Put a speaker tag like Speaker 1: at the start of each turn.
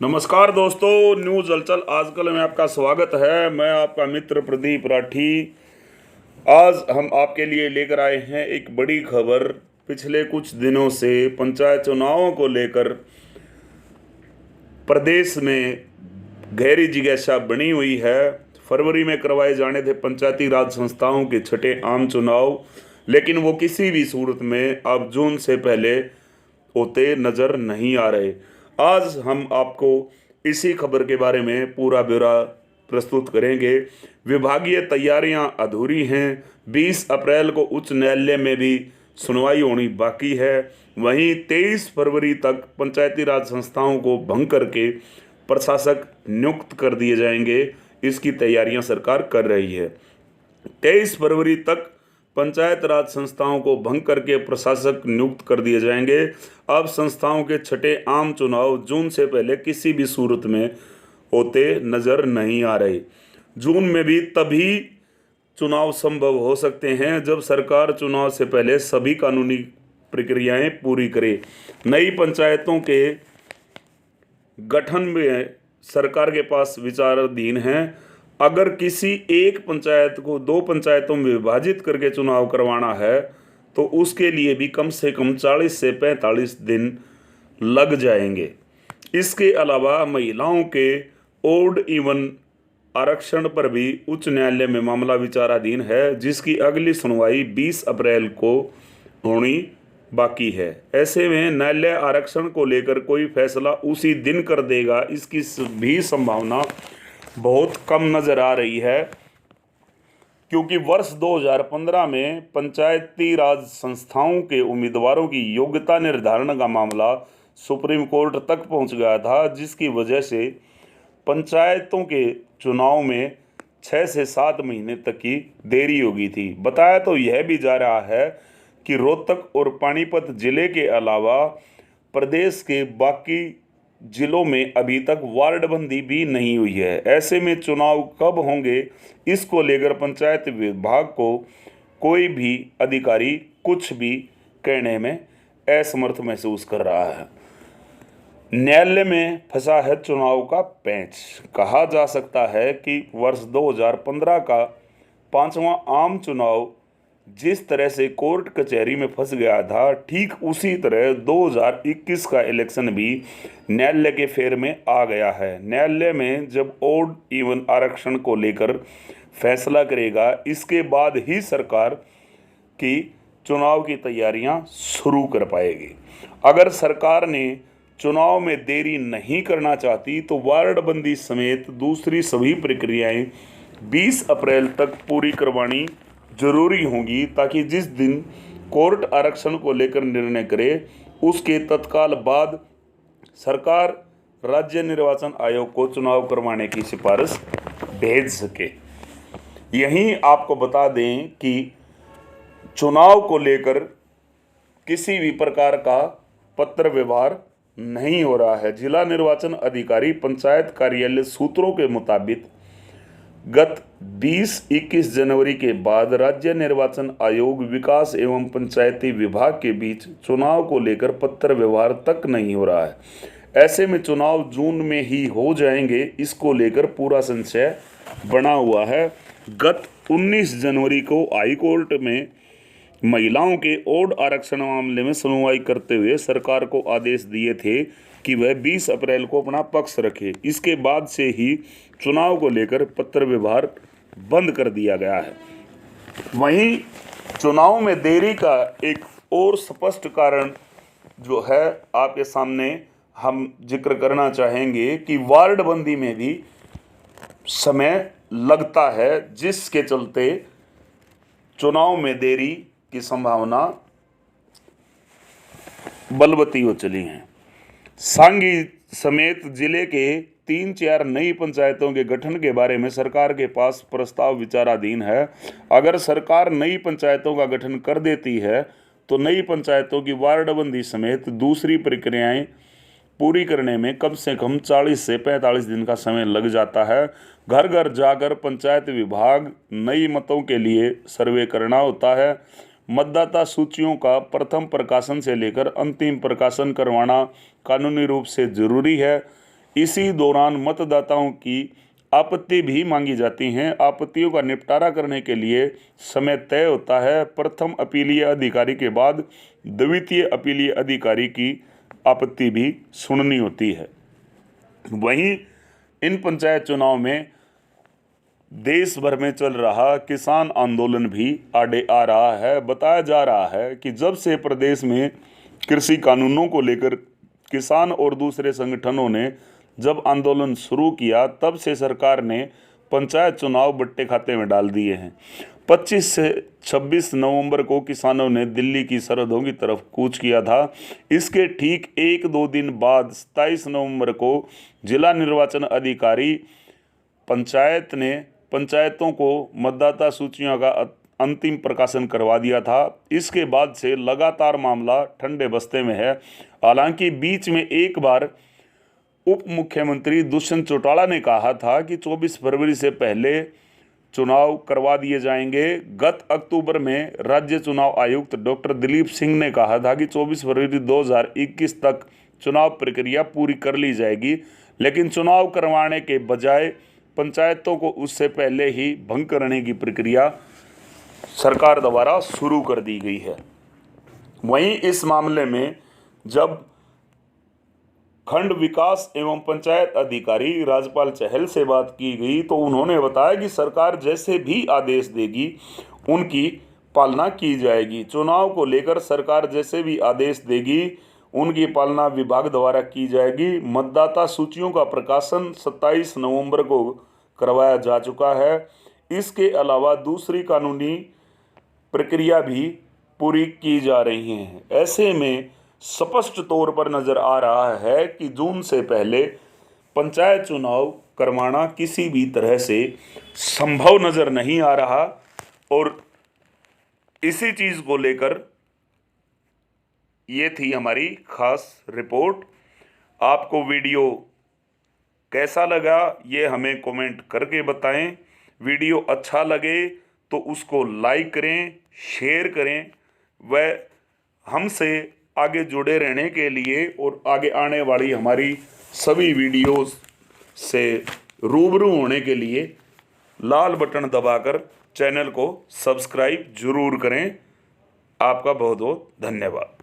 Speaker 1: नमस्कार दोस्तों, न्यूज़ हलचल आजकल में आपका स्वागत है। मैं आपका मित्र प्रदीप राठी। आज हम आपके लिए लेकर आए हैं एक बड़ी खबर। पिछले कुछ दिनों से पंचायत चुनावों को लेकर प्रदेश में गहरी जिज्ञासा बनी हुई है। फरवरी में करवाए जाने थे पंचायती राज संस्थाओं के छठे आम चुनाव, लेकिन वो किसी भी सूरत में अब जून से पहले होते नजर नहीं आ रहे। आज हम आपको इसी खबर के बारे में पूरा ब्यौरा प्रस्तुत करेंगे। विभागीय तैयारियां अधूरी हैं। 20 अप्रैल को उच्च न्यायालय में भी सुनवाई होनी बाकी है। वहीं 23 फरवरी तक पंचायती राज संस्थाओं को भंग करके प्रशासक नियुक्त कर दिए जाएंगे। इसकी तैयारियां सरकार कर रही है। 23 फरवरी तक पंचायत राज संस्थाओं को भंग करके प्रशासक नियुक्त कर दिए जाएंगे। अब संस्थाओं के छठे आम चुनाव जून से पहले किसी भी सूरत में होते नजर नहीं आ रहे। जून में भी तभी चुनाव संभव हो सकते हैं जब सरकार चुनाव से पहले सभी कानूनी प्रक्रियाएं पूरी करे। नई पंचायतों के गठन में सरकार के पास विचाराधीन है। अगर किसी एक पंचायत को दो पंचायतों में विभाजित करके चुनाव करवाना है तो उसके लिए भी कम से कम 40 से 45 दिन लग जाएंगे। इसके अलावा महिलाओं के ओड इवन आरक्षण पर भी उच्च न्यायालय में मामला विचाराधीन है, जिसकी अगली सुनवाई 20 अप्रैल को होनी बाकी है। ऐसे में न्यायालय आरक्षण को लेकर कोई फैसला उसी दिन कर देगा, इसकी भी संभावना बहुत कम नजर आ रही है, क्योंकि वर्ष 2015 में पंचायती राज संस्थाओं के उम्मीदवारों की योग्यता निर्धारण का मामला सुप्रीम कोर्ट तक पहुंच गया था, जिसकी वजह से पंचायतों के चुनाव में 6 से 7 महीने तक की देरी हो गई थी। बताया तो यह भी जा रहा है कि रोहतक और पानीपत जिले के अलावा प्रदेश के बाकी जिलों में अभी तक वार्डबंदी भी नहीं हुई है। ऐसे में चुनाव कब होंगे, इसको लेकर पंचायत विभाग को कोई भी अधिकारी कुछ भी कहने में असमर्थ महसूस कर रहा है। न्यायालय में फंसा है चुनाव का पेंच। कहा जा सकता है कि वर्ष 2015 का 5वां आम चुनाव जिस तरह से कोर्ट कचहरी में फंस गया था, ठीक उसी तरह 2021 का इलेक्शन भी न्यायालय के फेर में आ गया है। न्यायालय में जब ओड इवन आरक्षण को लेकर फैसला करेगा, इसके बाद ही सरकार की चुनाव की तैयारियां शुरू कर पाएगी। अगर सरकार ने चुनाव में देरी नहीं करना चाहती तो वार्डबंदी समेत दूसरी सभी प्रक्रियाएं 20 अप्रैल तक पूरी करवानी जरूरी होंगी, ताकि जिस दिन कोर्ट आरक्षण को लेकर निर्णय करे उसके तत्काल बाद सरकार राज्य निर्वाचन आयोग को चुनाव करवाने की सिफारिश भेज सके। यहीं आपको बता दें कि चुनाव को लेकर किसी भी प्रकार का पत्र व्यवहार नहीं हो रहा है। जिला निर्वाचन अधिकारी पंचायत कार्यालय सूत्रों के मुताबिक गत 20-21 जनवरी के बाद राज्य निर्वाचन आयोग विकास एवं पंचायती विभाग के बीच चुनाव को लेकर पत्र व्यवहार तक नहीं हो रहा है। ऐसे में चुनाव जून में ही हो जाएंगे, इसको लेकर पूरा संशय बना हुआ है। गत 19 जनवरी को हाई कोर्ट में महिलाओं के ओड आरक्षण मामले में सुनवाई करते हुए सरकार को आदेश दिए थे कि वह 20 अप्रैल को अपना पक्ष रखे। इसके बाद से ही चुनाव को लेकर पत्र व्यवहार बंद कर दिया गया है। वहीं चुनाव में देरी का एक और स्पष्ट कारण जो है आपके सामने हम जिक्र करना चाहेंगे कि वार्डबंदी में भी समय लगता है, जिसके चलते चुनाव में देरी की संभावना बलवती हो चली है। सांगी समेत जिले के 3-4 नई पंचायतों के गठन के बारे में सरकार के पास प्रस्ताव विचाराधीन है। अगर सरकार नई पंचायतों का गठन कर देती है तो नई पंचायतों की वार्डबंदी समेत दूसरी प्रक्रियाएं पूरी करने में कम से कम 40 से 45 दिन का समय लग जाता है। घर घर जाकर पंचायत विभाग नई मतों के लिए सर्वे करना होता है। मतदाता सूचियों का प्रथम प्रकाशन से लेकर अंतिम प्रकाशन करवाना कानूनी रूप से जरूरी है। इसी दौरान मतदाताओं की आपत्ति भी मांगी जाती हैं। आपत्तियों का निपटारा करने के लिए समय तय होता है। प्रथम अपीलीय अधिकारी के बाद द्वितीय अपीलीय अधिकारी की आपत्ति भी सुननी होती है। वहीं इन पंचायत चुनाव में देश भर में चल रहा किसान आंदोलन भी आड़े आ रहा है। बताया जा रहा है कि जब से प्रदेश में कृषि कानूनों को लेकर किसान और दूसरे संगठनों ने जब आंदोलन शुरू किया, तब से सरकार ने पंचायत चुनाव बट्टे खाते में डाल दिए हैं। 25 से 26 नवंबर को किसानों ने दिल्ली की सरहदों की तरफ कूच किया था। इसके ठीक 1-2 दिन बाद 27 नवंबर को जिला निर्वाचन अधिकारी पंचायतों को मतदाता सूचियों का अंतिम प्रकाशन करवा दिया था। इसके बाद से लगातार मामला ठंडे बस्ते में है। हालांकि बीच में एक बार उप मुख्यमंत्री दुष्यंत चौटाला ने कहा था कि 24 फरवरी से पहले चुनाव करवा दिए जाएंगे। गत अक्टूबर में राज्य चुनाव आयुक्त डॉक्टर दिलीप सिंह ने कहा था कि 24 फरवरी 2021 तक चुनाव प्रक्रिया पूरी कर ली जाएगी, लेकिन चुनाव करवाने के बजाय पंचायतों को उससे पहले ही भंग करने की प्रक्रिया सरकार द्वारा शुरू कर दी गई है। वहीं इस मामले में जब खंड विकास एवं पंचायत अधिकारी राजपाल चहल से बात की गई, तो उन्होंने बताया कि सरकार जैसे भी आदेश देगी उनकी पालना की जाएगी। चुनाव को लेकर सरकार जैसे भी आदेश देगी उनकी पालना विभाग द्वारा की जाएगी। मतदाता सूचियों का प्रकाशन 27 नवंबर को करवाया जा चुका है। इसके अलावा दूसरी कानूनी प्रक्रिया भी पूरी की जा रही है। ऐसे में स्पष्ट तौर पर नजर आ रहा है कि जून से पहले पंचायत चुनाव करवाना किसी भी तरह से संभव नजर नहीं आ रहा। और इसी चीज को लेकर ये थी हमारी खास रिपोर्ट। आपको वीडियो कैसा लगा ये हमें कमेंट करके बताएं। वीडियो अच्छा लगे तो उसको लाइक करें, शेयर करें व हमसे आगे जुड़े रहने के लिए और आगे आने वाली हमारी सभी वीडियोस से रूबरू होने के लिए लाल बटन दबाकर चैनल को सब्सक्राइब जरूर करें। आपका बहुत बहुत धन्यवाद।